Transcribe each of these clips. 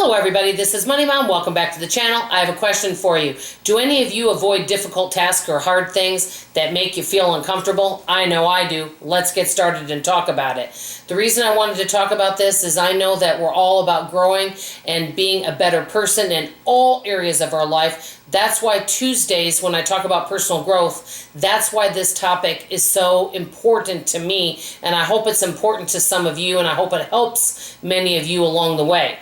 Hello everybody, this is Money Mom. Welcome back to the channel. I have a question for you. Do any of you avoid difficult tasks or hard things that make you feel uncomfortable? I know I do. Let's get started and talk about it. The reason I wanted to talk about this is I know that we're all about growing and being a better person in all areas of our life. That's why Tuesdays, when I talk about personal growth, that's why this topic is so important to me, and I hope it's important to some of you, and I hope it helps many of you along the way.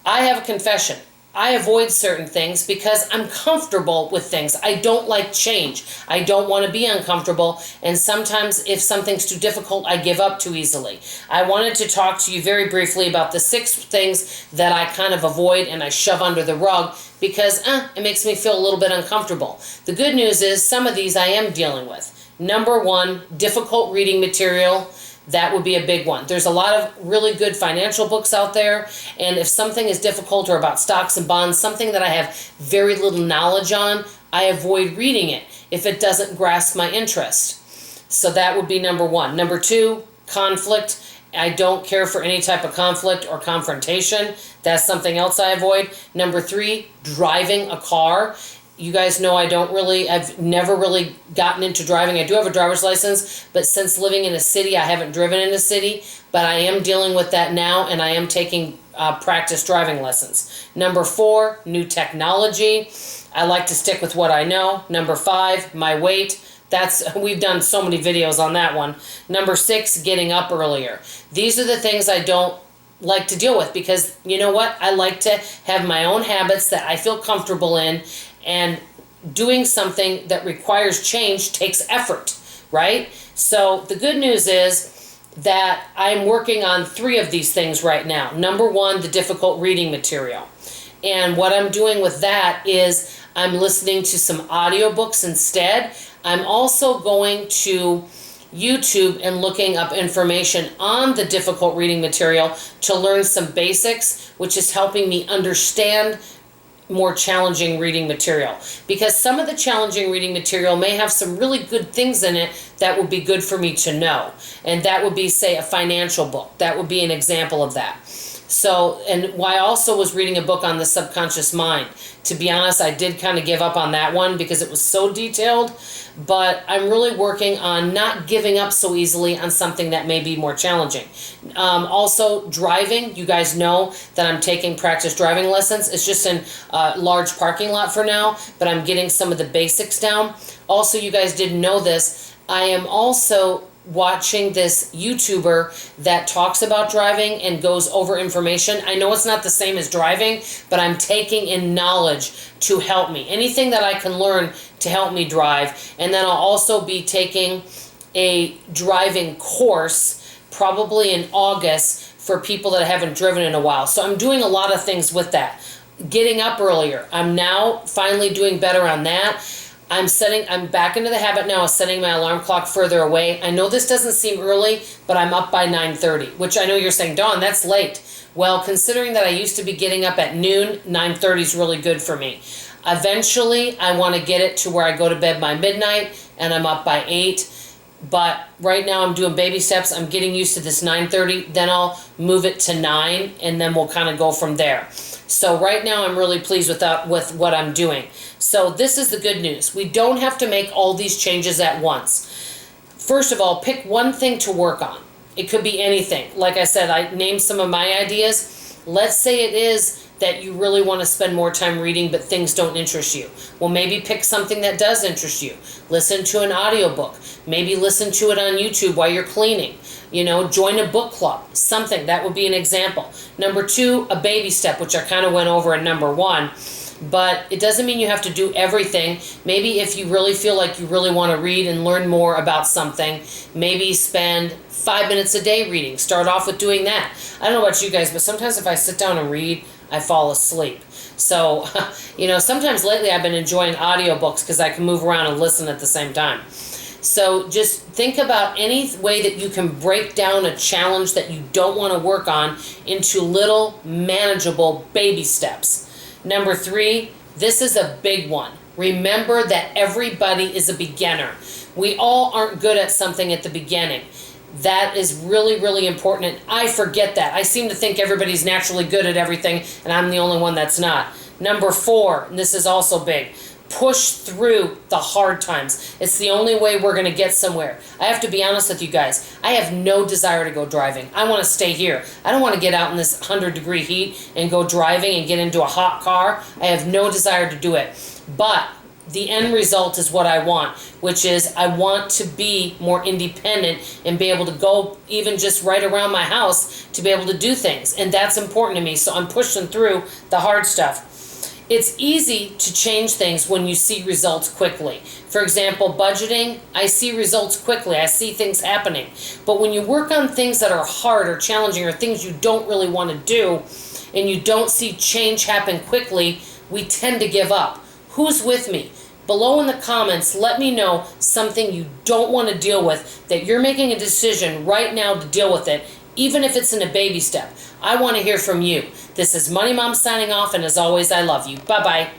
I have a confession. I avoid certain things because I'm comfortable with things. I don't like change. I don't want to be uncomfortable, and sometimes if something's too difficult, I give up too easily. I wanted to talk to you very briefly about the 6 things that I kind of avoid and I shove under the rug because it makes me feel a little bit uncomfortable. The good news is some of these I am dealing with. Number 1, difficult reading material. That would be a big one. There's a lot of really good financial books out there, and if something is difficult or about stocks and bonds, something that I have very little knowledge on, I avoid reading it if it doesn't grasp my interest. So that would be number 1. Number 2, conflict. I don't care for any type of conflict or confrontation. That's something else I avoid. Number 3, driving a car. You guys know I've never really gotten into driving. I do have a driver's license, but since living in a city, I haven't driven in a city, but I am dealing with that now, and I am taking practice driving lessons. Number 4, new technology. I like to stick with what I know. Number 5, my weight. We've done so many videos on that one. Number 6, getting up earlier. These are the things I don't like to deal with because, you know what? I like to have my own habits that I feel comfortable in, and doing something that requires change takes effort, right? So the good news is that I'm working on 3 of these things right now. Number 1, the difficult reading material. And what I'm doing with that is I'm listening to some audiobooks instead. I'm also going to YouTube and looking up information on the difficult reading material to learn some basics, which is helping me understand more challenging reading material, because some of the challenging reading material may have some really good things in it that would be good for me to know, and that would be, say, a financial book. That would be an example of that. So, and I also was reading a book on the subconscious mind. To be honest, I did kind of give up on that one because it was so detailed, but I'm really working on not giving up so easily on something that may be more challenging. Also, driving. You guys know that I'm taking practice driving lessons. It's just in a large parking lot for now, but I'm getting some of the basics down. Also, you guys didn't know this, I am also watching this YouTuber that talks about driving and goes over information. I know it's not the same as driving, but I'm taking in knowledge to help me. Anything that I can learn to help me drive. And then I'll also be taking a driving course probably in August for people that haven't driven in a while. So I'm doing a lot of things with that. Getting up earlier. I'm now finally doing better on that. I'm back into the habit now of setting my alarm clock further away. I know this doesn't seem early, but I'm up by 9:30, which I know you're saying, Dawn, that's late. Well, considering that I used to be getting up at noon, 9:30 is really good for me. Eventually, I want to get it to where I go to bed by midnight and I'm up by 8. But right now I'm doing baby steps. I'm getting used to this 9:30. Then I'll move it to 9, and then we'll kind of go from there. So right now I'm really pleased with what I'm doing. So this is the good news. We don't have to make all these changes at once. First of all, pick one thing to work on. It could be anything. Like I said, I named some of my ideas. Let's say it is that you really want to spend more time reading, but things don't interest you. Well, maybe pick something that does interest you. Listen to an audiobook. Maybe listen to it on YouTube while you're cleaning. You know, join a book club. Something. That would be an example. Number 2, a baby step, which I kind of went over in number 1. But it doesn't mean you have to do everything. Maybe if you really feel like you really want to read and learn more about something, maybe spend 5 minutes a day reading. Start off with doing that. I don't know about you guys, but sometimes if I sit down and read, I fall asleep. So, you know, sometimes lately I've been enjoying audiobooks because I can move around and listen at the same time. So just think about any way that you can break down a challenge that you don't want to work on into little manageable baby steps. Number 3, this is a big one. Remember that everybody is a beginner. We all aren't good at something at the beginning. That is really, really important, and I forget that. I seem to think everybody's naturally good at everything, and I'm the only one that's not. Number 4, and this is also big, push through the hard times. It's the only way we're going to get somewhere. I have to be honest with you guys. I have no desire to go driving. I want to stay here. I don't want to get out in this 100-degree heat and go driving and get into a hot car. I have no desire to do it. But the end result is what I want, which is I want to be more independent and be able to go even just right around my house to be able to do things. And that's important to me. So I'm pushing through the hard stuff. It's easy to change things when you see results quickly. For example, budgeting, I see results quickly. I see things happening. But when you work on things that are hard or challenging or things you don't really want to do and you don't see change happen quickly, we tend to give up. Who's with me? Below in the comments, let me know something you don't want to deal with, that you're making a decision right now to deal with it, even if it's in a baby step. I want to hear from you. This is Money Mom signing off, and as always, I love you. Bye-bye.